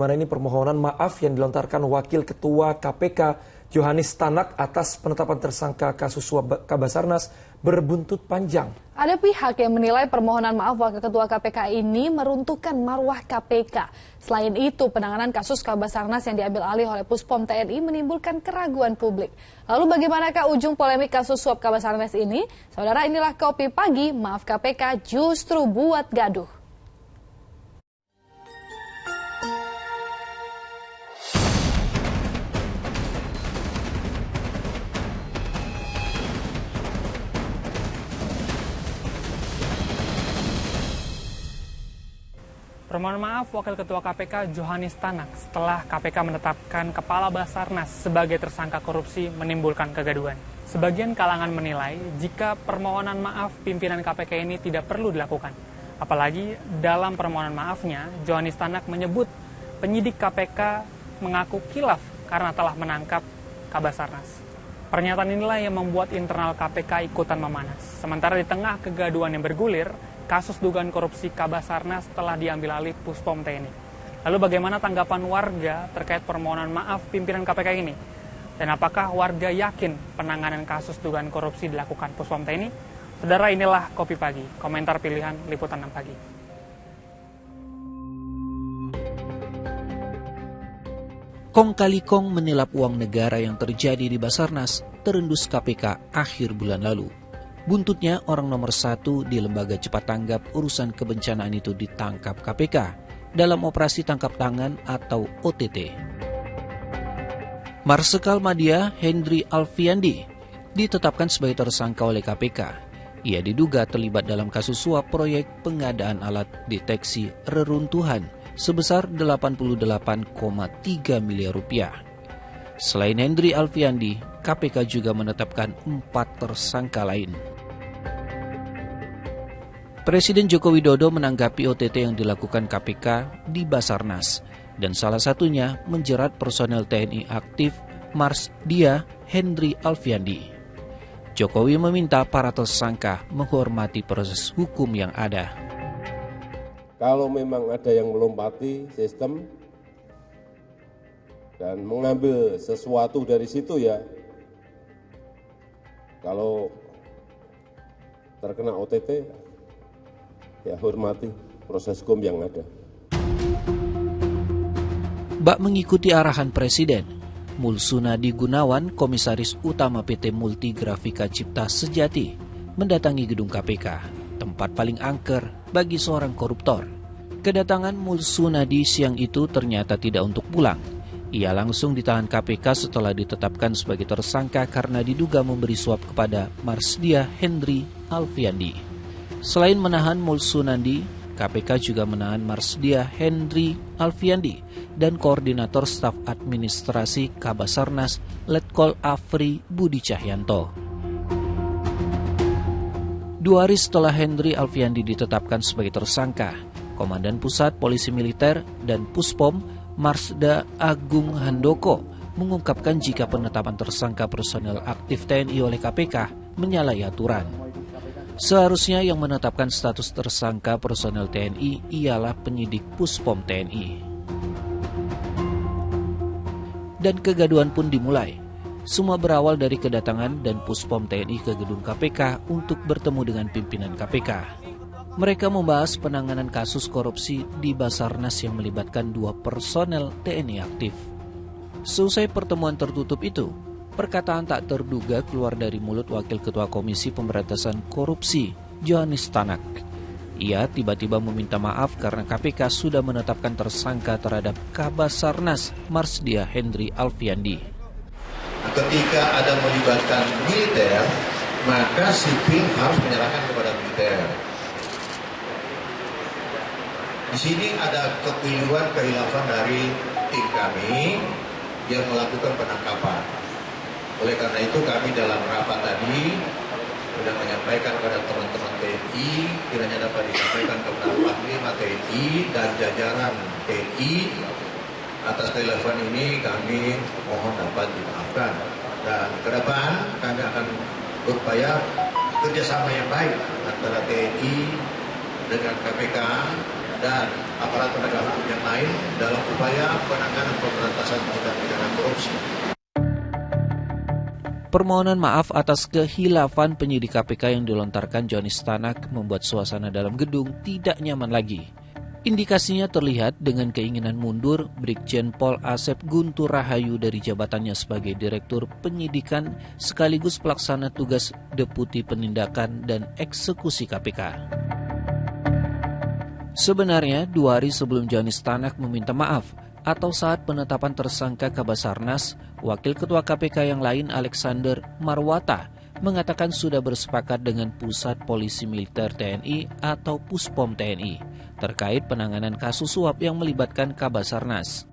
Mana ini permohonan maaf yang dilontarkan Wakil Ketua KPK Johanis Tanak atas penetapan tersangka kasus suap Kabasarnas berbuntut panjang. Ada pihak yang menilai permohonan maaf Wakil Ketua KPK ini meruntuhkan marwah KPK. Selain itu, penanganan kasus Kabasarnas yang diambil alih oleh Puspom TNI menimbulkan keraguan publik. Lalu bagaimanakah ujung polemik kasus suap Kabasarnas ini? Saudara, inilah Kopi Pagi, maaf KPK justru buat gaduh. Permohonan maaf Wakil Ketua KPK Johanis Tanak setelah KPK menetapkan Kepala Basarnas sebagai tersangka korupsi menimbulkan kegaduhan. Sebagian kalangan menilai jika permohonan maaf pimpinan KPK ini tidak perlu dilakukan. Apalagi dalam permohonan maafnya, Johanis Tanak menyebut penyidik KPK mengaku khilaf karena telah menangkap Kabasarnas. Pernyataan inilah yang membuat internal KPK ikutan memanas. Sementara di tengah kegaduhan yang bergulir, kasus dugaan korupsi Kabasarnas telah diambil alih Puspom TNI. Lalu bagaimana tanggapan warga terkait permohonan maaf pimpinan KPK ini? Dan apakah warga yakin penanganan kasus dugaan korupsi dilakukan Puspom TNI? Saudara, inilah Kopi Pagi, komentar pilihan Liputan 6 Pagi. Kong kali kong menilap uang negara yang terjadi di Basarnas terendus KPK akhir bulan lalu. Buntutnya orang nomor 1 di lembaga cepat tanggap urusan kebencanaan itu ditangkap KPK dalam operasi tangkap tangan atau OTT. Marsikal Madya Hendry Alfiandi ditetapkan sebagai tersangka oleh KPK. Ia diduga terlibat dalam kasus suap proyek pengadaan alat deteksi reruntuhan sebesar 88,3 miliar rupiah. Selain Hendry Alfiandi, KPK juga menetapkan 4 tersangka lain. Presiden Joko Widodo menanggapi OTT yang dilakukan KPK di Basarnas dan salah satunya menjerat personel TNI aktif Marsdia Hendry Alfiandi. Jokowi meminta para tersangka menghormati proses hukum yang ada. Kalau memang ada yang melompati sistem dan mengambil sesuatu dari situ, ya kalau terkena OTT, ya hormati proses hukum yang ada. Bak mengikuti arahan Presiden, Mulsunadi Gunawan, Komisaris Utama PT Multigrafika Cipta Sejati, mendatangi gedung KPK, tempat paling angker bagi seorang koruptor. Kedatangan Mulsunadi siang itu ternyata tidak untuk pulang. Ia langsung ditahan KPK setelah ditetapkan sebagai tersangka karena diduga memberi suap kepada Marsdia Hendry Alfiandi. Selain menahan Mulsunadi, KPK juga menahan Marsdia Hendry Alfiandi dan Koordinator Staf Administrasi Kabasarnas Letkol Afri Budi Cahyanto. 2 hari setelah Hendry Alfiandi ditetapkan sebagai tersangka, Komandan Pusat Polisi Militer dan Puspom Marsda Agung Handoko mengungkapkan jika penetapan tersangka personel aktif TNI oleh KPK menyalahi aturan. Seharusnya yang menetapkan status tersangka personel TNI ialah penyidik Puspom TNI. Dan kegaduhan pun dimulai. Semua berawal dari kedatangan dan Puspom TNI ke gedung KPK untuk bertemu dengan pimpinan KPK. Mereka membahas penanganan kasus korupsi di Basarnas yang melibatkan 2 personel TNI aktif. Seusai pertemuan tertutup itu, perkataan tak terduga keluar dari mulut Wakil Ketua Komisi Pemberantasan Korupsi, Johanis Tanak. Ia tiba-tiba meminta maaf karena KPK sudah menetapkan tersangka terhadap Kabasarnas Marsdia Hendry Alfiandi. Ketika ada melibatkan militer, maka sipil harus menyerahkan kepada militer. Di sini ada kekeliruan kehilafan dari tim kami yang melakukan penangkapan. Oleh karena itu kami dalam rapat tadi sudah menyampaikan kepada teman-teman TNI, kiranya dapat disampaikan kepada Panglima TNI dan jajaran TNI atas kehilafan ini kami mohon dapat dimaafkan. Dan ke depan kami akan berupaya kerjasama yang baik antara TNI dengan KPK dan aparat penegak hukum yang lain dalam upaya penanganan pemberantasan tindak pidana korupsi. Permohonan maaf atas kehilafan penyidik KPK yang dilontarkan Johanis Tanak membuat suasana dalam gedung tidak nyaman lagi. Indikasinya terlihat dengan keinginan mundur Brigjen Pol Asep Guntur Rahayu dari jabatannya sebagai Direktur Penyidikan sekaligus pelaksana tugas Deputi Penindakan dan Eksekusi KPK. Sebenarnya 2 hari sebelum Johanis Tanak meminta maaf atau saat penetapan tersangka Kabasarnas, Wakil Ketua KPK yang lain Alexander Marwata mengatakan sudah bersepakat dengan Pusat Polisi Militer TNI atau Puspom TNI terkait penanganan kasus suap yang melibatkan Kabasarnas.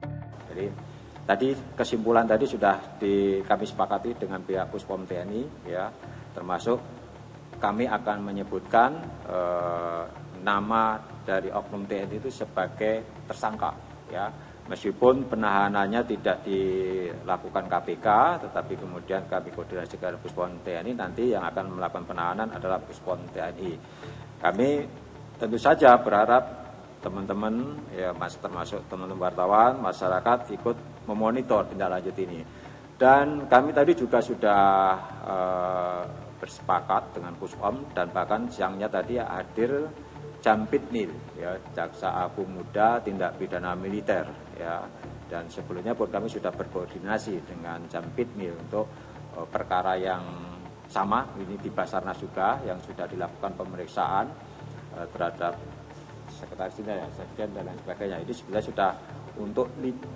Jadi tadi kesimpulan tadi sudah kami sepakati dengan pihak Puspom TNI, ya, termasuk kami akan menyebutkan nama dari oknum TNI itu sebagai tersangka, ya. Meskipun penahanannya tidak dilakukan KPK, tetapi kemudian kami koordinasi dengan Puspom TNI, nanti yang akan melakukan penahanan adalah Puspom TNI. Kami tentu saja berharap teman-teman, ya, termasuk teman-teman wartawan, masyarakat ikut memonitor tindak lanjut ini. Dan kami tadi juga sudah bersepakat dengan Puspom dan bahkan siangnya tadi hadir Jampitmil, ya, Jaksa Agung Muda Tindak Pidana Militer, ya, dan sebelumnya pun kami sudah berkoordinasi dengan Jampitmil untuk perkara yang sama, ini di Basarnas juga yang sudah dilakukan pemeriksaan terhadap sekretarisnya, ya, sekjen dan lain sebagainya. Ini sebenarnya sudah untuk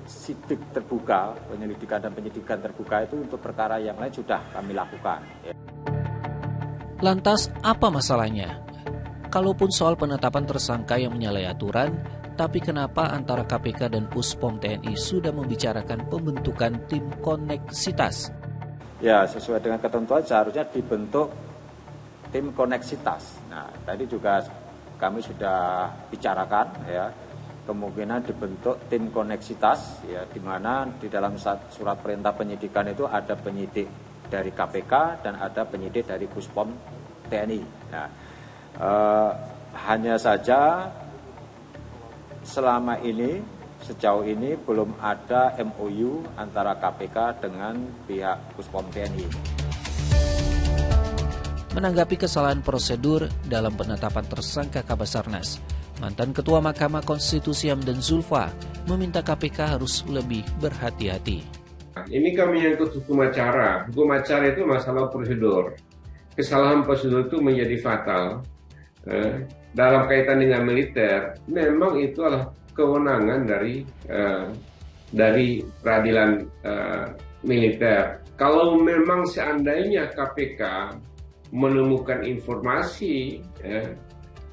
sidik terbuka, penyelidikan dan penyidikan terbuka itu untuk perkara yang lain sudah kami lakukan. Ya. Lantas apa masalahnya? Kalaupun soal penetapan tersangka yang menyalahi aturan, tapi kenapa antara KPK dan Puspom TNI sudah membicarakan pembentukan tim koneksitas? Ya, sesuai dengan ketentuan seharusnya dibentuk tim koneksitas. Nah, tadi juga kami sudah bicarakan, ya, kemungkinan dibentuk tim koneksitas, ya, di mana di dalam surat perintah penyidikan itu ada penyidik dari KPK dan ada penyidik dari Puspom TNI. Nah, hanya saja selama ini, sejauh ini belum ada MOU antara KPK dengan pihak Puspom TNI. Menanggapi kesalahan prosedur dalam penetapan tersangka Kabasarnas, mantan Ketua Mahkamah Konstitusi Hamdan Zulfa meminta KPK harus lebih berhati-hati. Ini kami menyangkut hukum acara. Hukum acara itu masalah prosedur. Kesalahan prosedur itu menjadi fatal. Dalam kaitan dengan militer, memang itu adalah kewenangan dari peradilan militer. Kalau memang seandainya KPK menemukan informasi,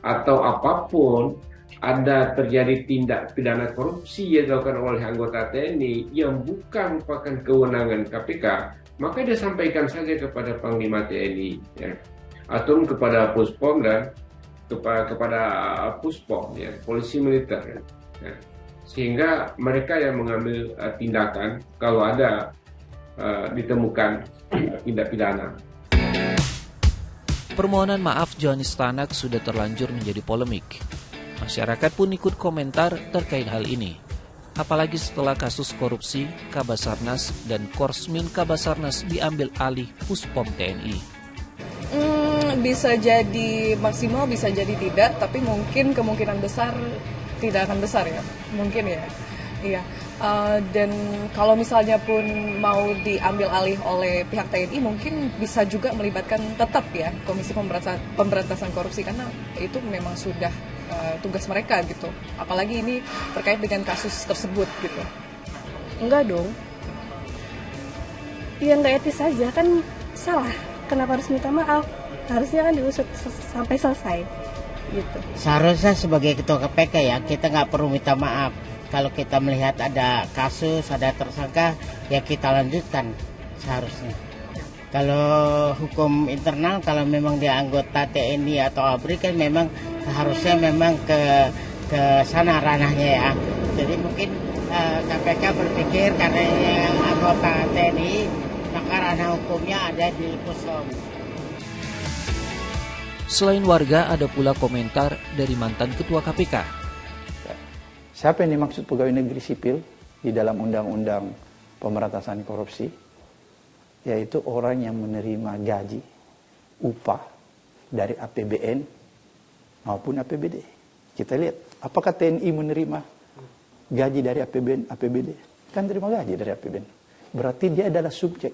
atau apapun ada terjadi tindak pidana korupsi yang dilakukan oleh anggota TNI yang bukan merupakan kewenangan KPK, maka dia sampaikan saja kepada Panglima TNI, ya, atau kepada Puspom dan kepada Puspom, ya, polisi militer, ya. Sehingga mereka yang mengambil tindakan kalau ada ditemukan tindak pidana. Permohonan maaf Johanis Tanak sudah terlanjur menjadi polemik. Masyarakat pun ikut komentar terkait hal ini. Apalagi setelah kasus korupsi Kabasarnas dan Korsmin Kabasarnas diambil alih Puspom TNI. Bisa jadi maksimal, bisa jadi tidak, tapi mungkin kemungkinan besar tidak akan besar, ya, mungkin, ya, iya. Dan kalau misalnya pun mau diambil alih oleh pihak TNI, mungkin bisa juga melibatkan tetap, ya, Komisi Pemberantasan Korupsi, karena itu memang sudah tugas mereka gitu. Apalagi ini terkait dengan kasus tersebut gitu. Enggak dong. Ya nggak etis saja, kan salah. Kenapa harus minta maaf? Harusnya kan diusut sampai selesai gitu. Seharusnya sebagai ketua KPK, ya, kita nggak perlu minta maaf. Kalau kita melihat ada kasus, ada tersangka, ya kita lanjutkan seharusnya. Kalau hukum internal, kalau memang dia anggota TNI atau ABRI, kan memang harusnya memang ke sana ranahnya, ya. Jadi mungkin KPK berpikir karena yang anggota TNI, maka ranah hukumnya ada di Puspom. Selain warga, ada pula komentar dari mantan Ketua KPK. Siapa yang dimaksud pegawai negeri sipil di dalam Undang-Undang Pemberantasan Korupsi? Yaitu orang yang menerima gaji, upah dari APBN maupun APBD. Kita lihat, apakah TNI menerima gaji dari APBD? Kan terima gaji dari APBN. Berarti dia adalah subjek.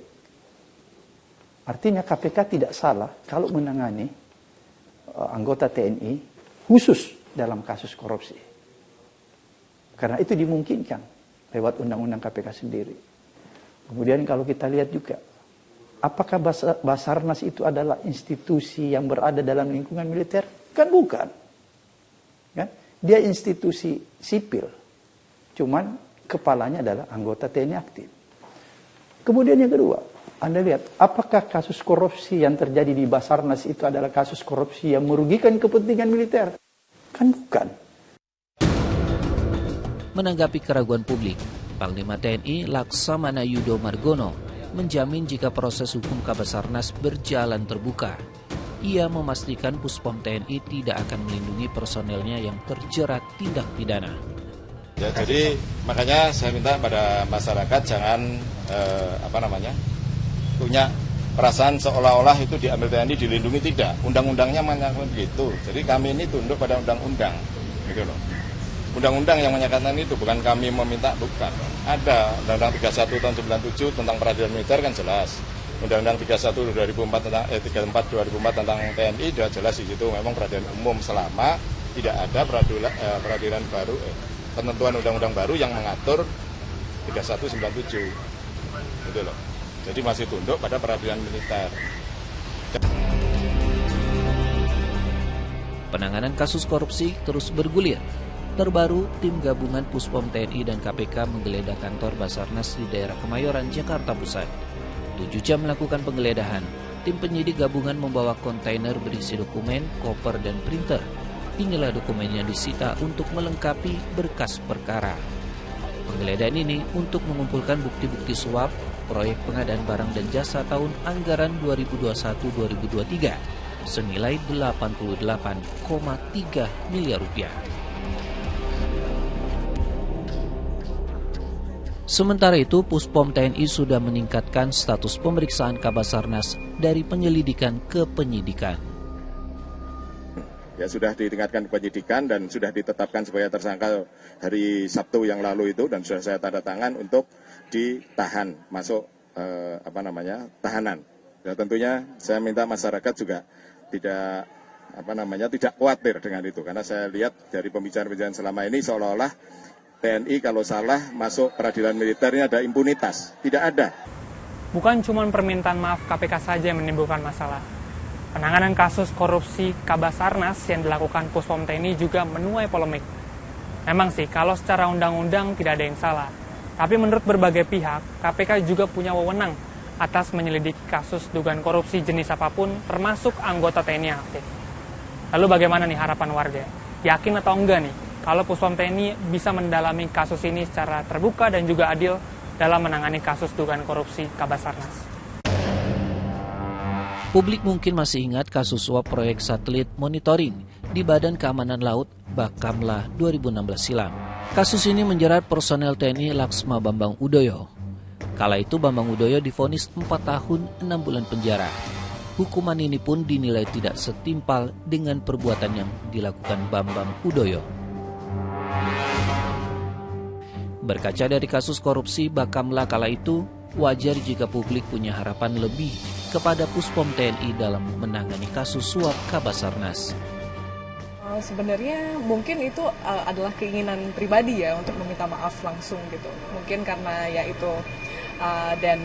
Artinya KPK tidak salah kalau menangani anggota TNI khusus dalam kasus korupsi. Karena itu dimungkinkan lewat Undang-Undang KPK sendiri. Kemudian kalau kita lihat juga, apakah Basarnas itu adalah institusi yang berada dalam lingkungan militer? Kan bukan. Kan? Dia institusi sipil. Cuman kepalanya adalah anggota TNI aktif. Kemudian yang kedua, Anda lihat, apakah kasus korupsi yang terjadi di Basarnas itu adalah kasus korupsi yang merugikan kepentingan militer? Kan bukan. Menanggapi keraguan publik, Panglima TNI Laksamana Yudo Margono menjamin jika proses hukum Kabasarnas berjalan terbuka. Ia memastikan Puspom TNI tidak akan melindungi personelnya yang terjerat tindak pidana. Ya, jadi makanya saya minta pada masyarakat jangan punya perasaan seolah-olah itu diambil TNI dilindungi, tidak. Undang-undangnya menyatakan begitu. Jadi kami ini tunduk pada undang-undang, gitu loh. Undang-undang yang menyatakan itu, bukan kami meminta, bukan. Ada Undang-Undang 31 tahun 97 tentang peradilan militer kan jelas. Undang-Undang 31 2004 tentang 34 2004 tentang TNI sudah jelas di situ memang peradilan umum selama tidak ada peradilan baru penentuan undang-undang baru yang mengatur 3197. Gitu loh. Jadi masih tunduk pada peradilan militer. Penanganan kasus korupsi terus bergulir. Terbaru, tim gabungan Puspom TNI dan KPK menggeledah kantor Basarnas di daerah Kemayoran, Jakarta Pusat. 7 jam melakukan penggeledahan, tim penyidik gabungan membawa kontainer berisi dokumen, koper, dan printer. Inilah dokumen yang disita untuk melengkapi berkas perkara. Penggeledahan ini untuk mengumpulkan bukti-bukti suap proyek pengadaan barang dan jasa tahun anggaran 2021-2023 senilai 88,3 miliar rupiah. Sementara itu, Puspom TNI sudah meningkatkan status pemeriksaan Kabasarnas dari penyelidikan ke penyidikan. Ya, sudah ditingkatkan ke penyidikan dan sudah ditetapkan sebagai tersangka hari Sabtu yang lalu itu, dan sudah saya tanda tangan untuk ditahan masuk tahanan. Ya, tentunya saya minta masyarakat juga tidak khawatir dengan itu, karena saya lihat dari pembicaraan selama ini seolah-olah TNI kalau salah masuk peradilan militernya ada impunitas. Tidak ada. Bukan cuma permintaan maaf KPK saja yang menimbulkan masalah. Penanganan kasus korupsi Kabasarnas yang dilakukan Puspom TNI juga menuai polemik. Memang sih, kalau secara undang-undang tidak ada yang salah. Tapi menurut berbagai pihak, KPK juga punya wewenang atas menyelidiki kasus dugaan korupsi jenis apapun, termasuk anggota TNI aktif. Lalu bagaimana nih harapan warga? Yakin atau enggak nih kalau Puspom TNI bisa mendalami kasus ini secara terbuka dan juga adil dalam menangani kasus dugaan korupsi Kabasarnas? Publik mungkin masih ingat kasus suap proyek satelit monitoring di Badan Keamanan Laut Bakamla 2016 silam. Kasus ini menjerat personel TNI Laksma Bambang Udoyo. Kala itu Bambang Udoyo divonis 4 tahun 6 bulan penjara. Hukuman ini pun dinilai tidak setimpal dengan perbuatan yang dilakukan Bambang Udoyo. Berkaca dari kasus korupsi Bakamla kala itu, wajar jika publik punya harapan lebih kepada Puspom TNI dalam menangani kasus suap Kabasarnas. Sebenarnya mungkin itu adalah keinginan pribadi ya untuk meminta maaf langsung gitu. Mungkin karena ya itu dan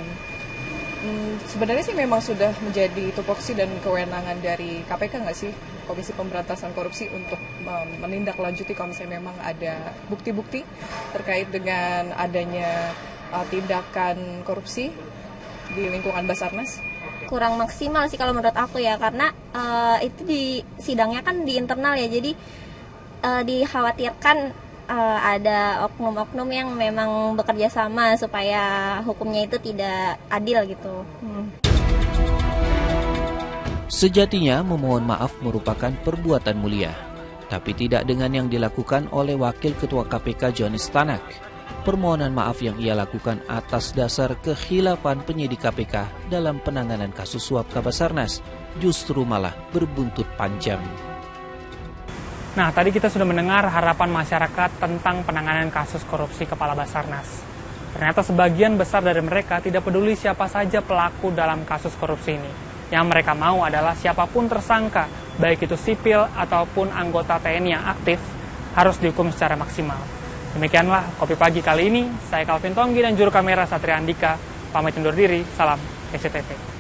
sebenarnya sih memang sudah menjadi tupoksi dan kewenangan dari KPK nggak sih, Komisi Pemberantasan Korupsi, untuk menindaklanjuti kalau misalnya memang ada bukti-bukti terkait dengan adanya tindakan korupsi di lingkungan Basarnas. Kurang maksimal sih kalau menurut aku ya, karena itu di sidangnya kan di internal ya, jadi dikhawatirkan ada oknum-oknum yang memang bekerja sama supaya hukumnya itu tidak adil gitu. Sejatinya memohon maaf merupakan perbuatan mulia. Tapi tidak dengan yang dilakukan oleh Wakil Ketua KPK Johannes Tanak. Permohonan maaf yang ia lakukan atas dasar kekhilafan penyidik KPK dalam penanganan kasus suap Kabasarnas justru malah berbuntut panjang. Nah, tadi kita sudah mendengar harapan masyarakat tentang penanganan kasus korupsi Kepala Basarnas. Ternyata sebagian besar dari mereka tidak peduli siapa saja pelaku dalam kasus korupsi ini. Yang mereka mau adalah siapapun tersangka, baik itu sipil ataupun anggota TNI yang aktif, harus dihukum secara maksimal. Demikianlah Kopi Pagi kali ini. Saya Calvin Tonggi dan juru kamera Satria Andika. Pamit undur diri. Salam SCTV.